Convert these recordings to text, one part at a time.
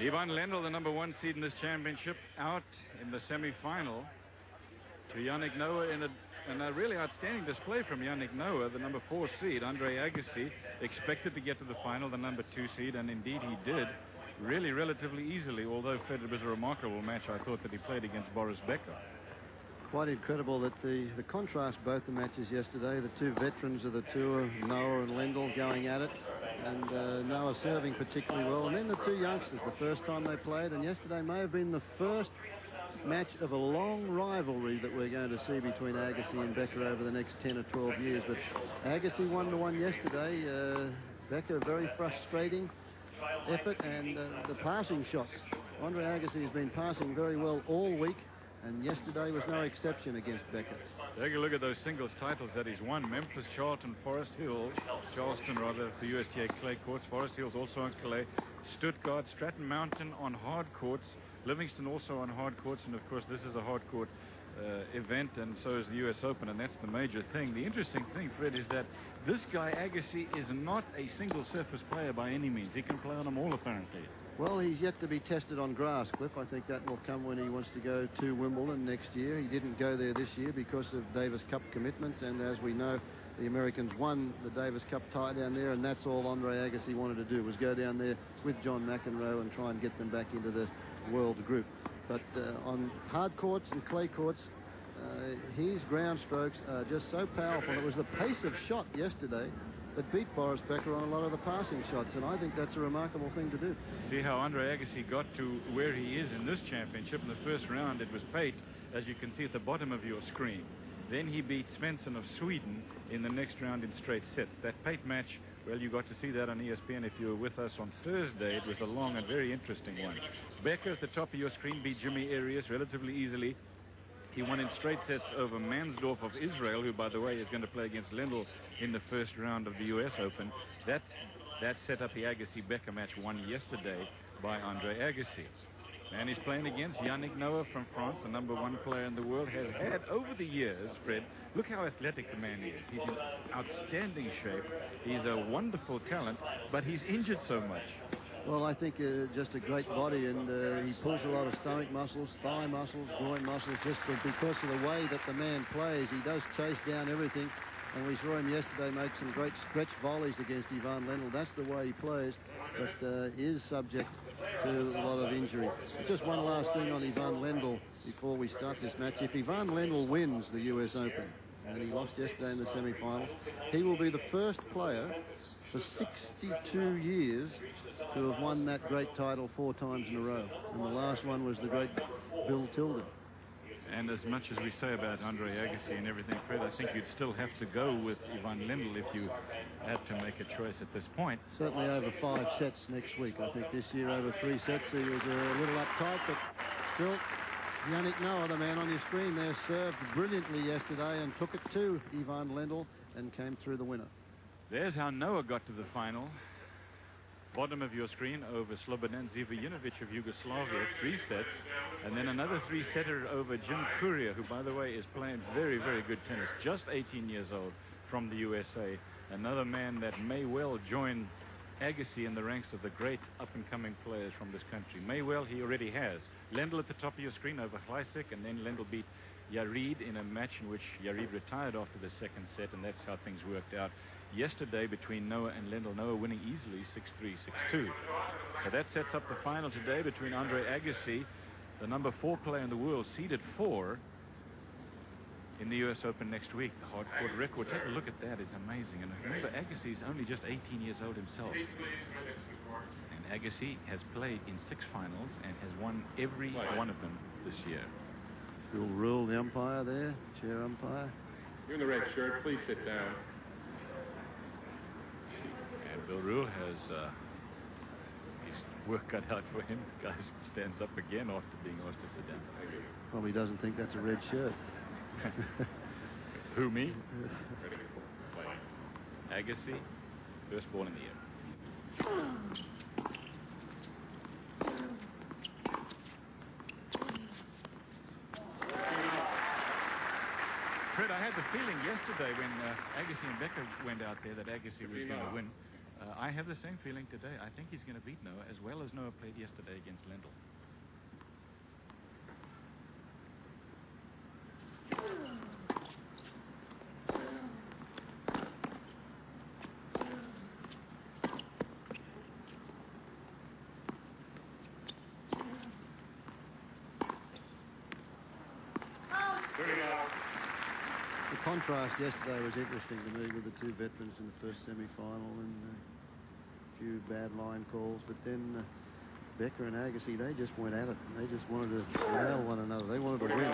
Ivan Lendl, the #1 seed in this championship, out in the semi-final to Yannick Noah in a really outstanding display from Yannick Noah, the #4 seed. Andre Agassi expected to get to the final, the #2 seed, and indeed he did, really relatively easily, although Fred, it was a remarkable match, I thought, that he played against Boris Becker. Quite incredible that the contrast both the matches yesterday, the two veterans of the tour, Noah and Lendl, going at it, and Noah serving particularly well, and then the two youngsters, the first time they played, and yesterday may have been the first match of a long rivalry that we're going to see between Agassi and Becker over the next 10 or 12 years. But Agassi won the one yesterday. Becker, very frustrating effort, and the passing shots. Andre Agassi has been passing very well all week, and yesterday was no exception against Becker. Take a look at those singles titles that he's won. Memphis, Charlton, Forest Hills, Charleston rather, the USTA clay courts. Forest Hills also on clay. Stuttgart, Stratton Mountain on hard courts. Livingston also on hard courts, and of course this is a hard court event, and so is the US Open, and that's the major thing. The interesting thing, Fred, is that this guy Agassi is not a single surface player by any means. He can play on them all, apparently. Well, he's yet to be tested on grass, Cliff. I think that will come when he wants to go to Wimbledon next year. He didn't go there this year because of Davis Cup commitments, and as we know, the Americans won the Davis Cup tie down there, and that's all Andre Agassi wanted to do, was go down there with John McEnroe and try and get them back into the world group. But on hard courts and clay courts, his ground strokes are just so powerful. It was the pace of shot yesterday that beat Boris Becker on a lot of the passing shots, and I think that's a remarkable thing to do. See how Andre Agassi got to where he is in this championship. In the first round, it was Pate, as you can see at the bottom of your screen. Then he beat Svensson of Sweden in the next round in straight sets. That Pate match, well, you got to see that on ESPN if you were with us on Thursday. It was a long and very interesting one. Becker at the top of your screen beat Jimmy Arias relatively easily. He won in straight sets over Mansdorf of Israel, who, by the way, is going to play against Lendl in the first round of the US Open. That set up the Agassi-Becker match won yesterday by Andre Agassi. And he's playing against Yannick Noah from France, the #1 player in the world, has had over the years, Fred, look how athletic the man is. He's in outstanding shape. He's a wonderful talent, but he's injured so much. Well, I think just a great body, and he pulls a lot of stomach muscles, thigh muscles, groin muscles, just because of the way that the man plays. He does chase down everything, and we saw him yesterday make some great stretch volleys against Ivan Lendl. That's the way he plays, but is subject to a lot of injury. Just one last thing on Ivan Lendl before we start this match. If Ivan Lendl wins the US Open, and he lost yesterday in the semi-finals, he will be the first player for 62 years to have won that great title 4 times in a row. And the last one was the great Bill Tilden. And as much as we say about Andre Agassi and everything, Fred, I think you'd still have to go with Ivan Lendl if you had to make a choice at this point. Certainly over 5 sets next week. I think this year over 3 sets he was a little uptight, but still, Yannick Noah, the man on your screen there, served brilliantly yesterday and took it to Ivan Lendl and came through the winner. There's how Noah got to the final. Bottom of your screen over Slobodan Zivojinovic of Yugoslavia, 3 sets, and then another 3-setter over Jim Courier, who, by the way, is playing very, very good tennis, just 18 years old, from the USA. Another man that may well join Agassi in the ranks of the great up-and-coming players from this country. May well, he already has. Lendl at the top of your screen over Gleisik, and then Lendl beat Yarid in a match in which Yarid retired after the second set, and that's how things worked out yesterday between Noah and Lendl. Noah winning easily 6-3, 6-2. So that sets up the final today between Andre Agassi, the #4 player in the world, seeded 4 in the US Open next week. The hard court record, take a look at that, is amazing. And remember, Agassi is only just 18 years old himself. And Agassi has played in 6 finals and has won every one of them this year. Bill Rule, the umpire there, chair umpire. You're in the red shirt, please sit down. And Bill Rule has his work cut out for him. The guy stands up again after being asked to sit down. Probably doesn't think that's a red shirt. Who, me? Agassi, first ball in the air. Fred, I had the feeling yesterday when Agassi and Becker went out there that Agassi was going to win. I have the same feeling today. I think he's going to beat Noah as well as Noah played yesterday against Lendl. The contrast yesterday was interesting to me with the two veterans in the first semi-final and a few bad line calls, but then Becker and Agassi, they just went at it. They just wanted to nail one another. They wanted to win. I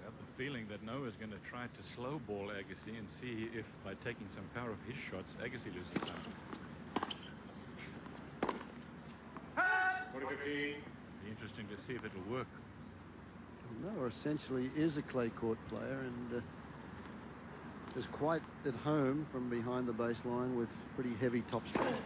have the feeling that Noah's going to try to slow ball Agassi and see if by taking some power of his shots, Agassi loses time. 20-15. Be interesting to see if it'll work. Noah essentially is a clay court player and is quite at home from behind the baseline with pretty heavy topspin.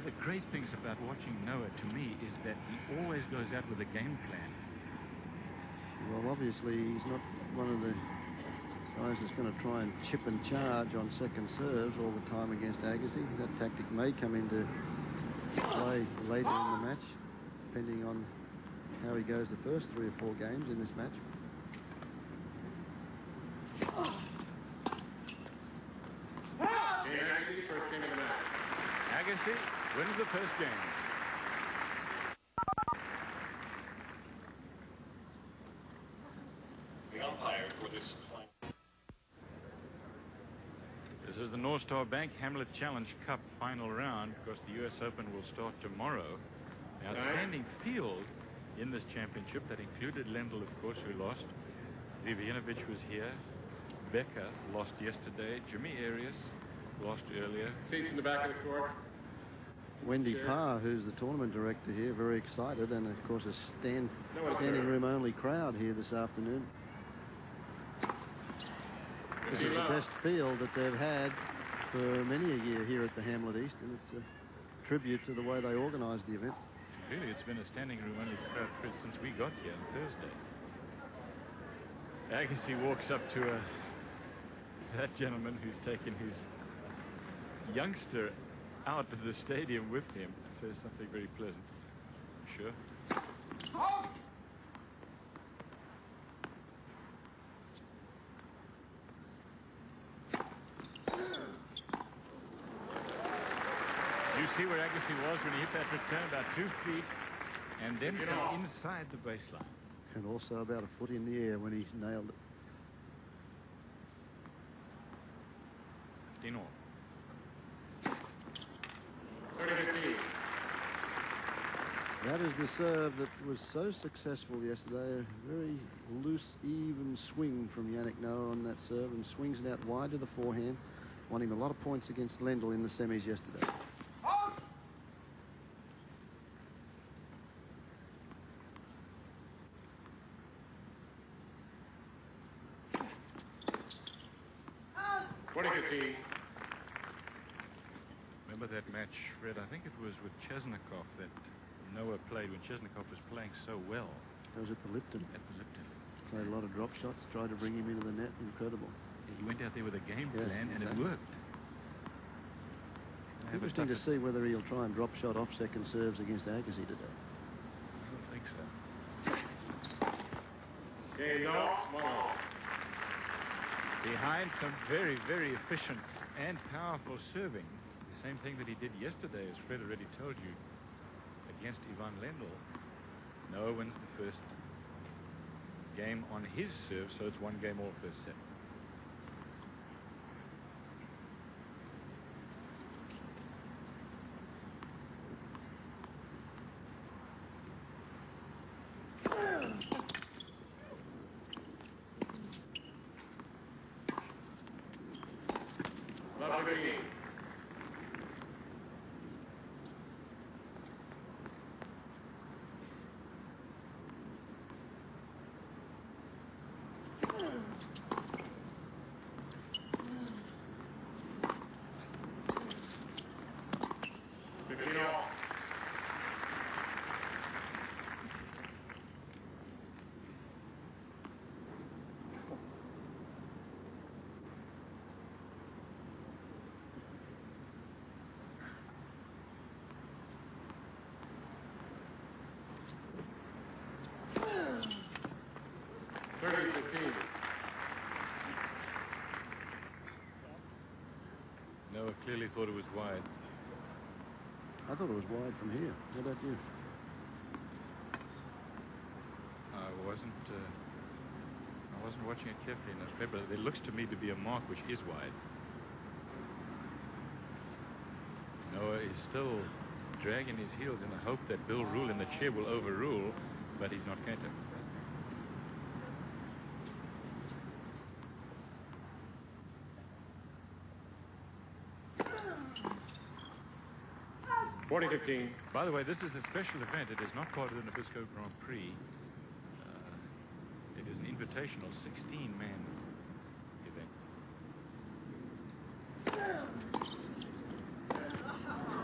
The great things about watching Noah, to me, is that he always goes out with a game plan. Well, obviously, he's not one of the guys that's going to try and chip and charge on second serves all the time against Agassi. That tactic may come into play later in the match, depending on how he goes the first 3 or 4 games in this match. Agassi wins the first game. The umpire for this. This is the North Star Bank Hamlet Challenge Cup final round. Of course, the U.S. Open will start tomorrow. The outstanding field in this championship that included Lendl, of course, who lost. Zivjanovic was here. Becker lost yesterday. Jimmy Arias lost earlier. Seats in the back of the court. Wendy Parr, who's the tournament director here, very excited, and of course a standing room only crowd here this afternoon. This is the best field that they've had for many a year here at the Hamlet East, and it's a tribute to the way they organised the event. Really, it's been a standing room only crowd since we got here on Thursday. Agassi walks up to that gentleman who's taken his youngster out of the stadium with him. Says something very pleasant. Sure. You see where Agassi was when he hit that return, about 2 feet, and then fell inside the baseline. And also about a foot in the air when he nailed it. 15 all. That is the serve that was so successful yesterday. A very loose, even swing from Yannick Noah on that serve, and swings it out wide to the forehand. Won him a lot of points against Lendl in the semis yesterday. Remember that match, Fred? I think it was with Chesnikov that Noah played when Chesnikov was playing so well. That was at the Lipton. At the Lipton. Played a lot of drop shots, tried to bring him into the net. Incredible. He went out there with a game plan, and exactly. it worked. Interesting to see whether he'll try and drop shot off second serves against Agassi today. I don't think so. Behind some very, very efficient and powerful serving. The same thing that he did yesterday, as Fred already told you, against Ivan Lendl. Noah wins the first game on his serve, so it's 1 game all first set. 15. Noah clearly thought it was wide. I thought it was wide from here. How about you? I wasn't watching it carefully enough, but it looks to me to be a mark which is wide. Noah is still dragging his heels in the hope that Bill Rule in the chair will overrule, but he's not going to. .40-15. By the way, this is a special event. It is not part of the Nabisco Grand Prix. It is an invitational 16-man event.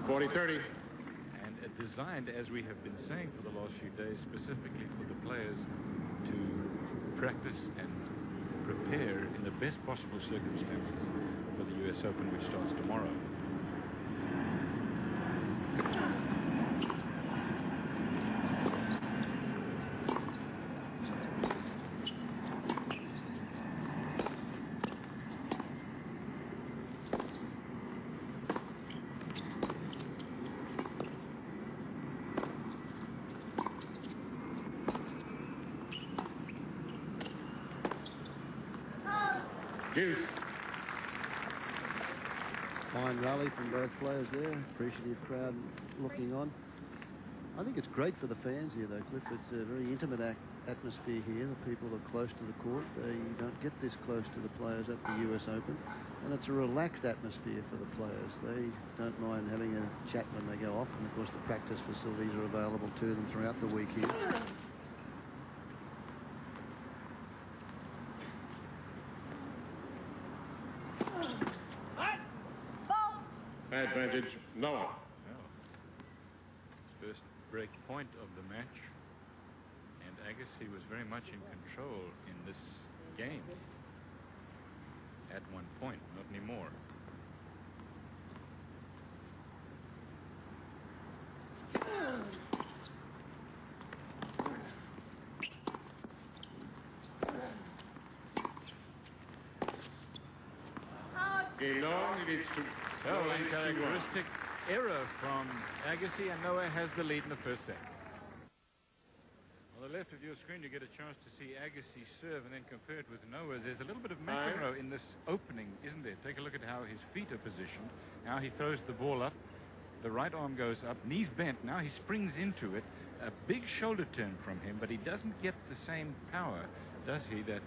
40-30. And designed, as we have been saying for the last few days, specifically for the players to practice and prepare in the best possible circumstances for the US Open, which starts tomorrow. Deuce. Fine rally from both players there. Appreciative crowd looking on. I think it's great for the fans here, though, Cliff. It's a very intimate atmosphere here. The people are close to the court. They don't get this close to the players at the US Open. And it's a relaxed atmosphere for the players. They don't mind having a chat when they go off. And, of course, the practice facilities are available to them throughout the week here. Advantage, Noah. First break point of the match, and Agassi was very much in control in this game at one point, not anymore. Game long, it is to... So, uncharacteristic error from Agassi, and Noah has the lead in the first set. On the left of your screen, you get a chance to see Agassi serve and then compare it with Noah's. There's a little bit of McEnroe in this opening, isn't there? Take a look at how his feet are positioned. Now he throws the ball up. The right arm goes up, knees bent. Now he springs into it. A big shoulder turn from him, but he doesn't get the same power, does he, that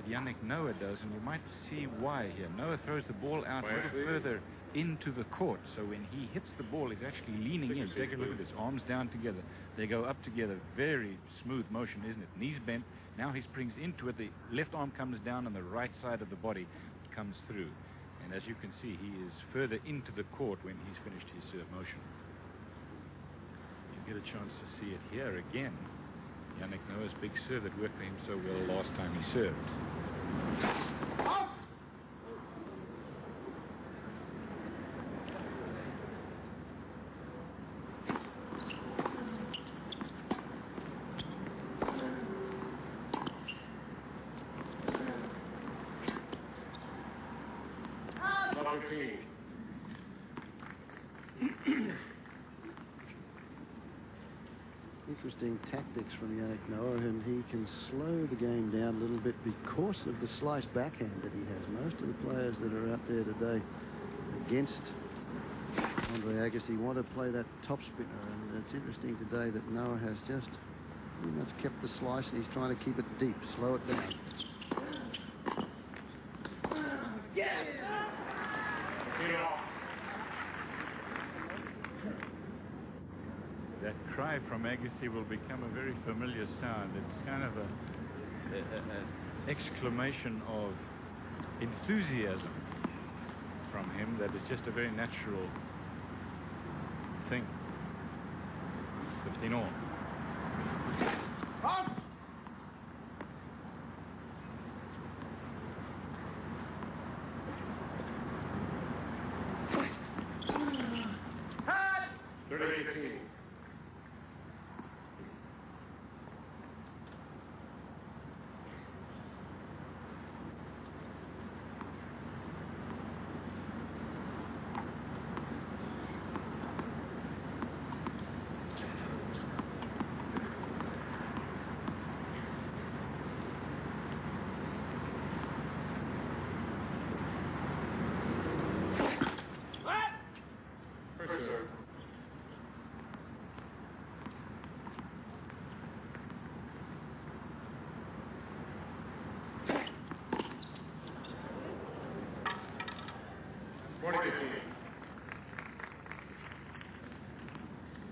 Yannick Noah does, and you might see why here. Noah throws the ball out a little further into the court, so when he hits the ball, he's actually leaning in. Take a look at this, arms down together. They go up together. Very smooth motion, isn't it? Knees bent. Now he springs into it. The left arm comes down and the right side of the body comes through. And as you can see, he is further into the court when he's finished his serve motion. You get a chance to see it here again. Yannick Noah's big serve that worked for him so well last time he served. Interesting tactics from Yannick Noah, and he can slow the game down a little bit because of the slice backhand that he has. Most of the players that are out there today against Andre Agassi want to play that top spinner, and it's interesting today that Noah has just pretty much kept the slice, and he's trying to keep it deep, slow it down. That cry from Agassi will become a very familiar sound. It's kind of a exclamation of enthusiasm from him that is just a very natural thing. 15 all.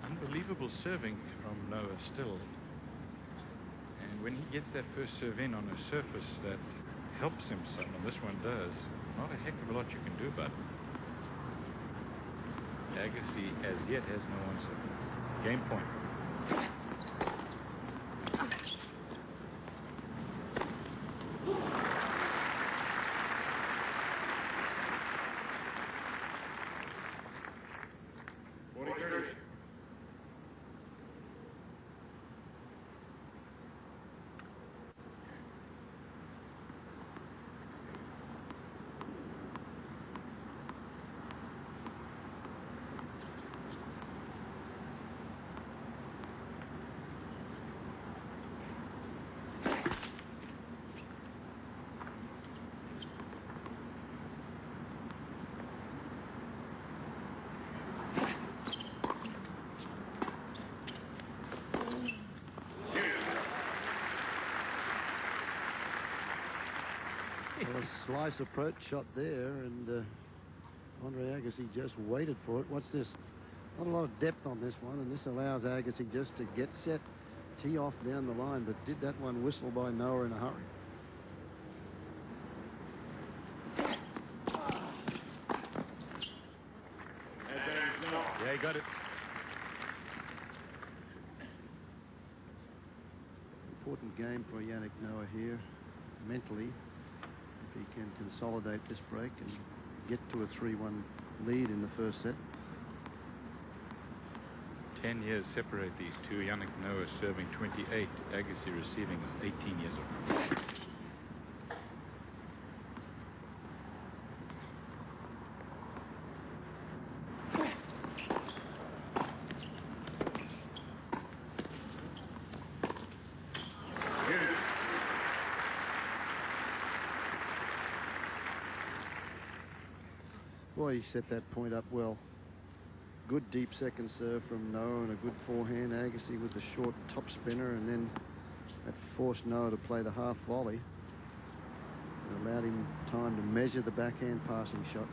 Unbelievable serving from Noah still. And when he gets that first serve in on a surface that helps him some, and this one does, not a heck of a lot you can do about it. Agassi as yet has no answer. Game point. Well, a slice approach shot there, and Andre Agassi just waited for it. What's this? Not a lot of depth on this one, and this allows Agassi just to get set, tee off down the line, but did that one whistle by Noah in a hurry? Yeah, he got it. Important game for Yannick Noah here, mentally. If he can consolidate this break and get to a 3-1 lead in the first set. 10 years separate these two. Yannick Noah serving 28. Agassi receiving is 18 years old. Boy, he set that point up well. Good deep second serve from Noah and a good forehand. Agassi with the short top spinner, and then that forced Noah to play the half volley. It allowed him time to measure the backhand passing shot.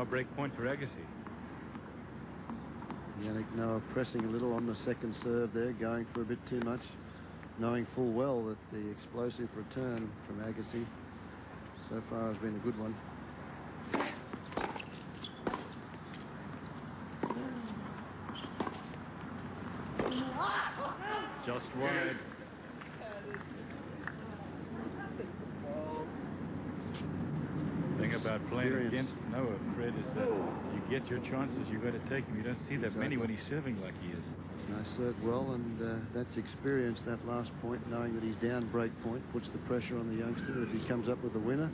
Break point for Agassi. Yannick Noah pressing a little on the second serve there, going for a bit too much, knowing full well that the explosive return from Agassi so far has been a good one. Just wide. About playing against Noah, Fred, is that you get your chances, you've got to take them. You don't see that many when he's serving like he is. Nice serve well, and that's experience, that last point, knowing that he's down break point, puts the pressure on the youngster. If he comes up with the winner,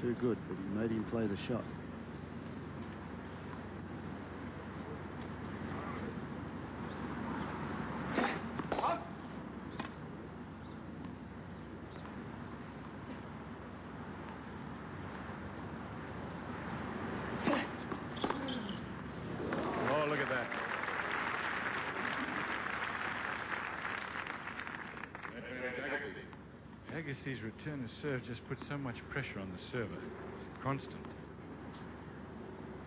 too good, but he made him play the shot. Agassi's return of serve just puts so much pressure on the server. It's constant.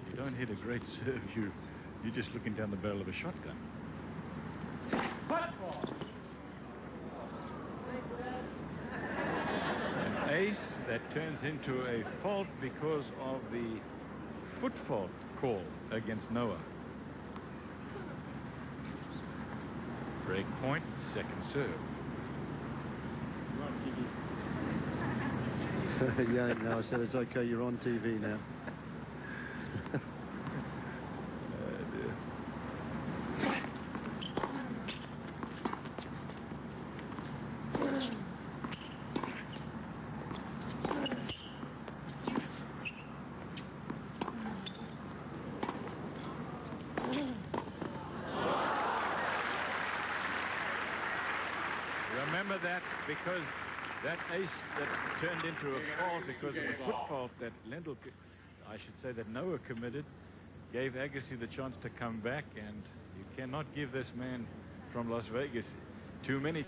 You don't hit a great serve, you're just looking down the barrel of a shotgun. An ace that turns into a fault because of the foot fault call against Noah. Break point, second serve. Yannick, no, I said it's okay, you're on TV now. Remember that, because that ace that turned into a fault because of a foot fault that Lendl, I should say that Noah committed, gave Agassi the chance to come back, and you cannot give this man from Las Vegas too many